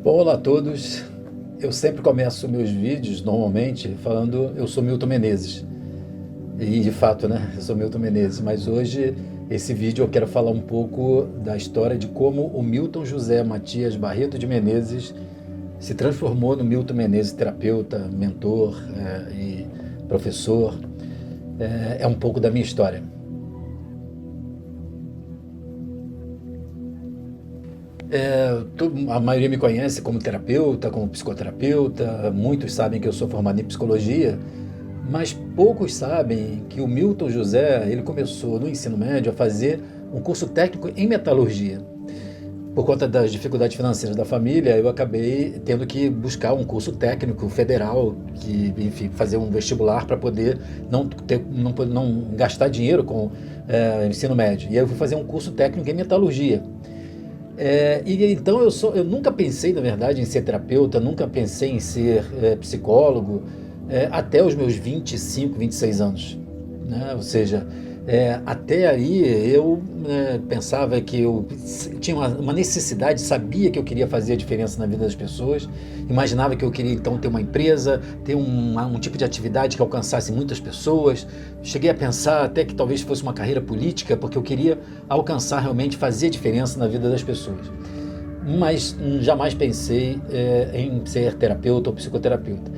Bom, olá a todos. Eu sempre começo meus vídeos, normalmente, falando eu sou Milton Menezes. E de fato, né? Eu sou Milton Menezes. Mas hoje, esse vídeo eu quero falar um pouco da história de como o Milton José Matias Barreto de Menezes se transformou no Milton Menezes, terapeuta, mentor e professor. É um pouco da minha história. A maioria me conhece como terapeuta, como psicoterapeuta, muitos sabem que eu sou formado em psicologia, mas poucos sabem que o Milton José, ele começou no ensino médio a fazer um curso técnico em metalurgia. Por conta das dificuldades financeiras da família, eu acabei tendo que buscar um curso técnico federal, que, enfim, fazer um vestibular para poder não gastar dinheiro com ensino médio. E aí eu fui fazer um curso técnico em metalurgia. E então eu nunca pensei, na verdade, em ser terapeuta, nunca pensei em ser psicólogo, até os meus 25, 26 anos. Né? Ou seja, até aí eu pensava que eu tinha uma necessidade, sabia que eu queria fazer a diferença na vida das pessoas, imaginava que eu queria então ter uma empresa, ter um tipo de atividade que alcançasse muitas pessoas. Cheguei a pensar até que talvez fosse uma carreira política, porque eu queria alcançar realmente, fazer a diferença na vida das pessoas. Mas jamais pensei em ser terapeuta ou psicoterapeuta.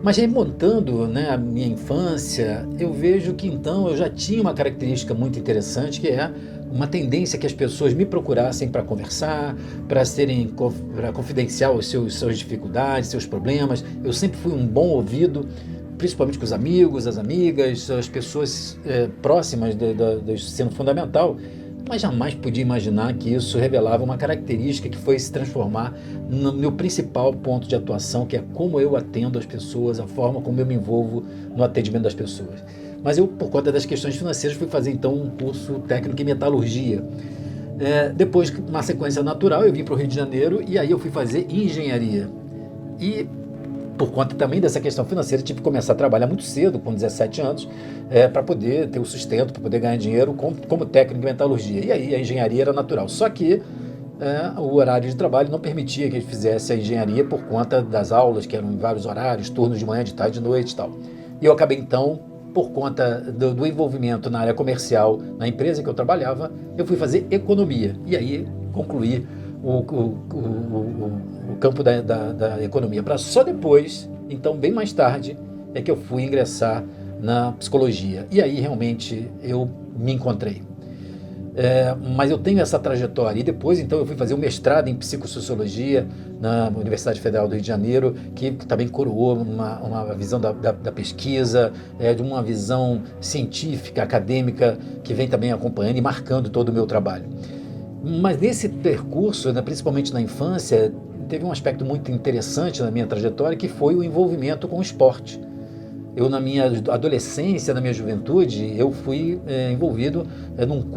Mas remontando, né, a minha infância, eu vejo que então eu já tinha uma característica muito interessante, que é uma tendência que as pessoas me procurassem para conversar, para confidenciar suas dificuldades, seus problemas. Eu sempre fui um bom ouvido, principalmente com os amigos, as amigas, as pessoas próximas do ensino fundamental, mas jamais podia imaginar que isso revelava uma característica que foi se transformar no meu principal ponto de atuação, que é como eu atendo as pessoas, a forma como eu me envolvo no atendimento das pessoas. Mas eu, por conta das questões financeiras, fui fazer então um curso técnico em metalurgia. Depois, uma sequência natural, eu vim para o Rio de Janeiro e aí eu fui fazer engenharia. E por conta também dessa questão financeira, tive que começar a trabalhar muito cedo, com 17 anos, para poder ter o sustento, para poder ganhar dinheiro como técnico de metalurgia. E aí a engenharia era natural. Só que o horário de trabalho não permitia que ele fizesse a engenharia por conta das aulas, que eram em vários horários, turnos de manhã, de tarde, de noite e tal. E eu acabei então, por conta do envolvimento na área comercial, na empresa que eu trabalhava, eu fui fazer economia. E aí concluí o campo da economia, para só depois, então bem mais tarde, é que eu fui ingressar na psicologia. E aí realmente eu me encontrei. Mas eu tenho essa trajetória. E depois, então, eu fui fazer um mestrado em psicossociologia na Universidade Federal do Rio de Janeiro, que também coroou uma visão da pesquisa, de uma visão científica, acadêmica, que vem também acompanhando e marcando todo o meu trabalho. Mas nesse percurso, né, principalmente na infância, teve um aspecto muito interessante na minha trajetória, que foi o envolvimento com o esporte. Eu, na minha adolescência, na minha juventude, eu fui envolvido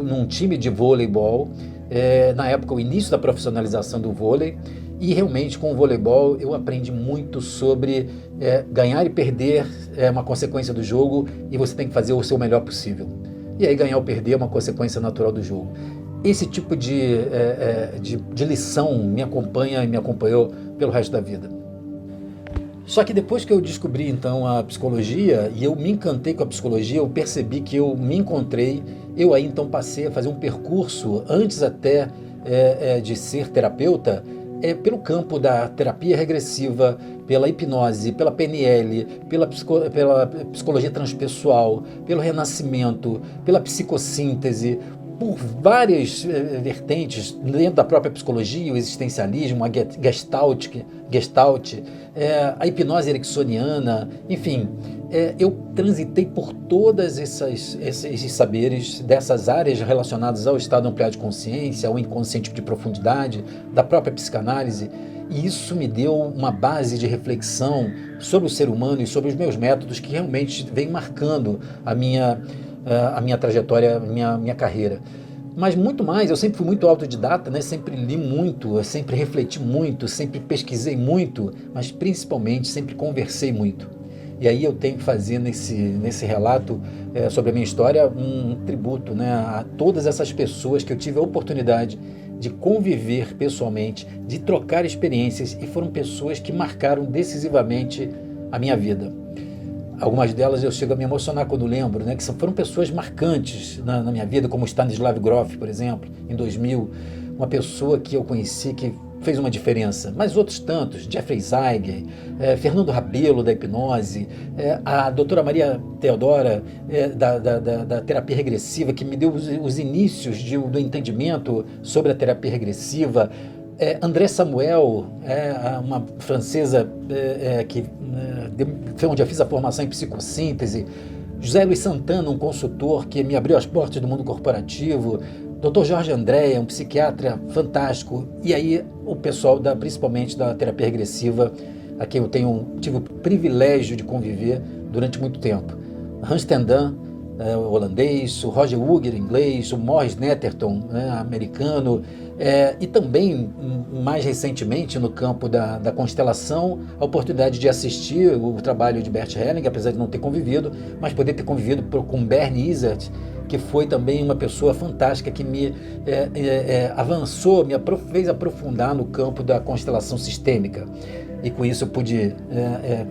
num time de voleibol, na época, o início da profissionalização do vôlei, e realmente com o voleibol eu aprendi muito sobre ganhar e perder é uma consequência do jogo, e você tem que fazer o seu melhor possível. E aí ganhar ou perder é uma consequência natural do jogo. Esse tipo de lição me acompanha e me acompanhou pelo resto da vida. Só que depois que eu descobri então a psicologia e eu me encantei com a psicologia, eu percebi que eu me encontrei, eu aí então passei a fazer um percurso, antes até de ser terapeuta, pelo campo da terapia regressiva, pela hipnose, pela PNL, pela psicologia transpessoal, pelo renascimento, pela psicossíntese, por várias vertentes dentro da própria psicologia, o existencialismo, a gestalt, a hipnose ericksoniana, enfim, eu transitei por todas esses saberes dessas áreas relacionadas ao estado ampliado de consciência, ao inconsciente de profundidade, da própria psicanálise, e isso me deu uma base de reflexão sobre o ser humano e sobre os meus métodos, que realmente vem marcando a minha trajetória, a minha carreira. Mas muito mais, eu sempre fui muito autodidata, né? Sempre li muito, sempre refleti muito, sempre pesquisei muito, mas principalmente sempre conversei muito. E aí eu tenho que fazer nesse relato sobre a minha história um tributo, né, a todas essas pessoas que eu tive a oportunidade de conviver pessoalmente, de trocar experiências, e foram pessoas que marcaram decisivamente a minha vida. Algumas delas eu chego a me emocionar quando lembro, né, que foram pessoas marcantes na minha vida, como Stanislav Grof, por exemplo, em 2000, uma pessoa que eu conheci que fez uma diferença, mas outros tantos, Jeffrey Zeiger, Fernando Rabelo, da hipnose, a doutora Maria Teodora, da terapia regressiva, que me deu os inícios do entendimento sobre a terapia regressiva, André Samuel, uma francesa que foi onde eu fiz a formação em psicossíntese, José Luiz Santana, um consultor que me abriu as portas do mundo corporativo, Dr. Jorge Andréa, um psiquiatra fantástico, e aí o pessoal principalmente da terapia regressiva, a quem eu tive o privilégio de conviver durante muito tempo. Hans Tendan, o holandês, o Roger Wooger, inglês, o Morris Netterton, americano, e também, mais recentemente, no campo da constelação, a oportunidade de assistir o trabalho de Bert Helling, apesar de não ter convivido, mas poder ter convivido com Bernie Izzard, que foi também uma pessoa fantástica que me avançou, fez aprofundar no campo da constelação sistêmica. E com isso eu pude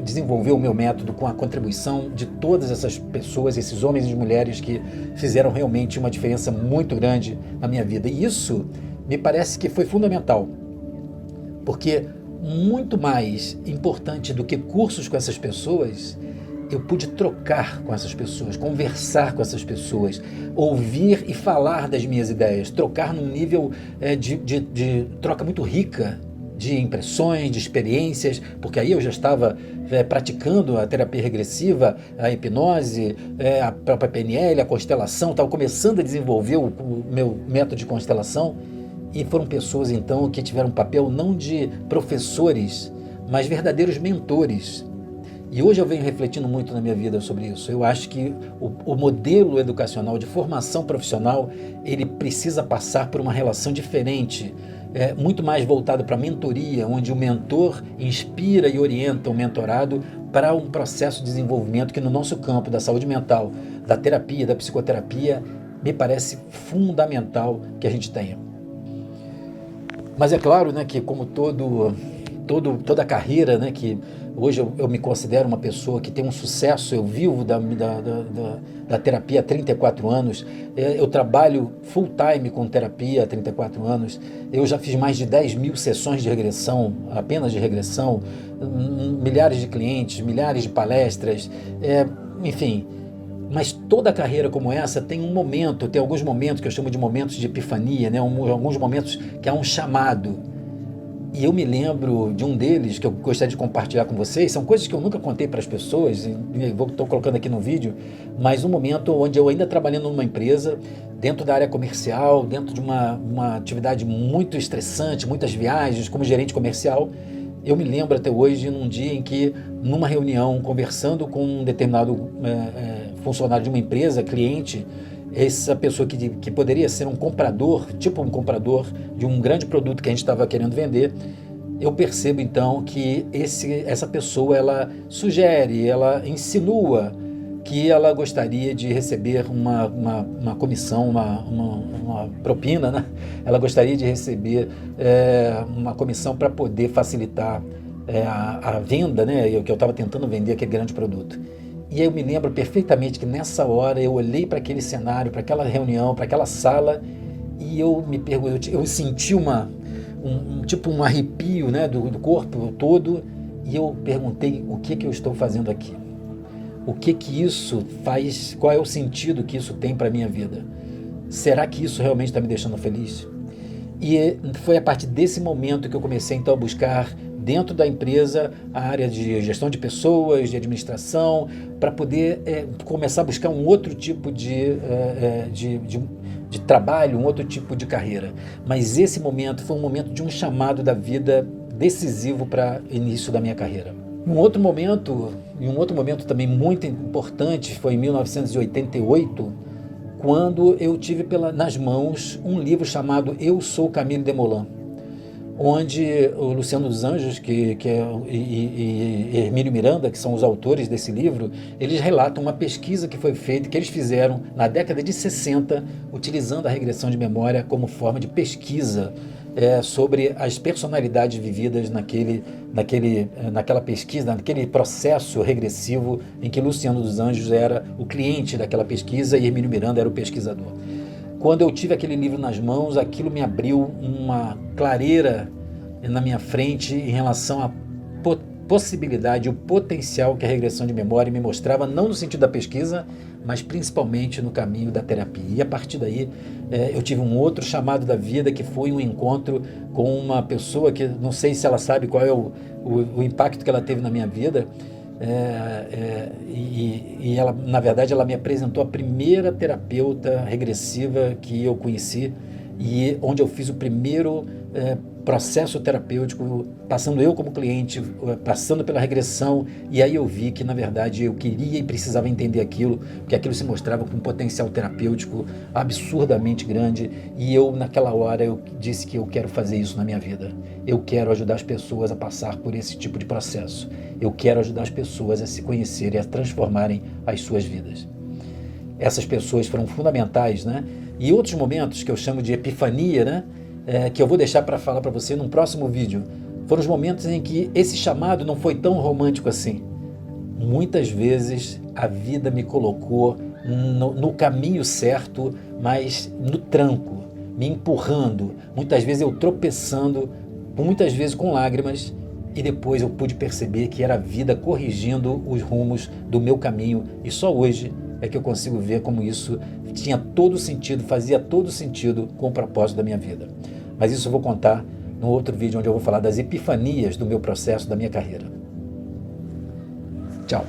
desenvolver o meu método com a contribuição de todas essas pessoas, esses homens e mulheres que fizeram realmente uma diferença muito grande na minha vida. E isso me parece que foi fundamental, porque muito mais importante do que cursos com essas pessoas, eu pude trocar com essas pessoas, conversar com essas pessoas, ouvir e falar das minhas ideias, trocar num nível de troca muito rica, de impressões, de experiências, porque aí eu já estava praticando a terapia regressiva, a hipnose, a própria PNL, a constelação, estava começando a desenvolver o meu método de constelação, e foram pessoas então que tiveram um papel não de professores, mas verdadeiros mentores. E hoje eu venho refletindo muito na minha vida sobre isso. Eu acho que o modelo educacional de formação profissional, ele precisa passar por uma relação diferente, muito mais voltado para a mentoria, onde o mentor inspira e orienta o mentorado para um processo de desenvolvimento que no nosso campo da saúde mental, da terapia, da psicoterapia, me parece fundamental que a gente tenha. Mas é claro, né, que como toda a carreira, né, que hoje eu me considero uma pessoa que tem um sucesso, eu vivo da terapia há 34 anos, eu trabalho full time com terapia há 34 anos, eu já fiz mais de 10 mil sessões de regressão, apenas de regressão, milhares de clientes, milhares de palestras, enfim. Mas toda carreira como essa tem alguns momentos que eu chamo de momentos de epifania, né? Alguns momentos que há um chamado. E eu me lembro de um deles que eu gostaria de compartilhar com vocês, são coisas que eu nunca contei para as pessoas, estou colocando aqui no vídeo, mas um momento onde eu ainda trabalhando numa empresa, dentro da área comercial, dentro de uma atividade muito estressante, muitas viagens, como gerente comercial, eu me lembro até hoje, num dia em que, numa reunião, conversando com um determinado funcionário de uma empresa, cliente, essa pessoa que poderia ser um comprador, tipo um comprador de um grande produto que a gente estava querendo vender, eu percebo então que essa pessoa, ela sugere, ela insinua que ela gostaria de receber uma comissão, uma propina, né? Ela gostaria de receber uma comissão para poder facilitar a venda, né? Que eu estava tentando vender aquele grande produto. E eu me lembro perfeitamente que nessa hora eu olhei para aquele cenário, para aquela reunião, para aquela sala, e eu me perguntei, eu senti tipo um arrepio, né, do corpo todo, e eu perguntei o que eu estou fazendo aqui. O que isso faz, qual é o sentido que isso tem para a minha vida? Será que isso realmente está me deixando feliz? E foi a partir desse momento que eu comecei então a buscar dentro da empresa a área de gestão de pessoas, de administração, para poder começar a buscar um outro tipo de trabalho, um outro tipo de carreira. Mas esse momento foi um momento de um chamado da vida decisivo para o início da minha carreira. Um outro momento também muito importante foi em 1988, quando eu tive nas mãos um livro chamado Eu Sou Camille Desmoulins. onde o Luciano dos Anjos e Hermínio Miranda, que são os autores desse livro, eles relatam uma pesquisa que foi feita, que eles fizeram na década de 60, utilizando a regressão de memória como forma de pesquisa sobre as personalidades vividas naquela pesquisa, naquele processo regressivo em que Luciano dos Anjos era o cliente daquela pesquisa e Hermínio Miranda era o pesquisador. Quando eu tive aquele livro nas mãos, aquilo me abriu uma clareira na minha frente em relação à possibilidade, o potencial que a regressão de memória me mostrava, não no sentido da pesquisa, mas principalmente no caminho da terapia. E a partir daí, eu tive um outro chamado da vida, que foi um encontro com uma pessoa que não sei se ela sabe qual é o impacto que ela teve na minha vida. E ela, na verdade, ela me apresentou a primeira terapeuta regressiva que eu conheci e onde eu fiz o primeiro processo terapêutico, passando eu como cliente, passando pela regressão, e aí eu vi que, na verdade, eu queria e precisava entender aquilo, porque aquilo se mostrava com um potencial terapêutico absurdamente grande, e eu, naquela hora, eu disse que eu quero fazer isso na minha vida. Eu quero ajudar as pessoas a passar por esse tipo de processo. Eu quero ajudar as pessoas a se conhecerem, a transformarem as suas vidas. Essas pessoas foram fundamentais, né? E outros momentos que eu chamo de epifania, né? Que eu vou deixar para falar para você num próximo vídeo, foram os momentos em que esse chamado não foi tão romântico assim. Muitas vezes a vida me colocou no caminho certo, mas no tranco, me empurrando, muitas vezes eu tropeçando, muitas vezes com lágrimas, e depois eu pude perceber que era a vida corrigindo os rumos do meu caminho, e só hoje é que eu consigo ver como isso tinha todo sentido, fazia todo sentido com o propósito da minha vida. Mas isso eu vou contar no outro vídeo, onde eu vou falar das epifanias do meu processo, da minha carreira. Tchau.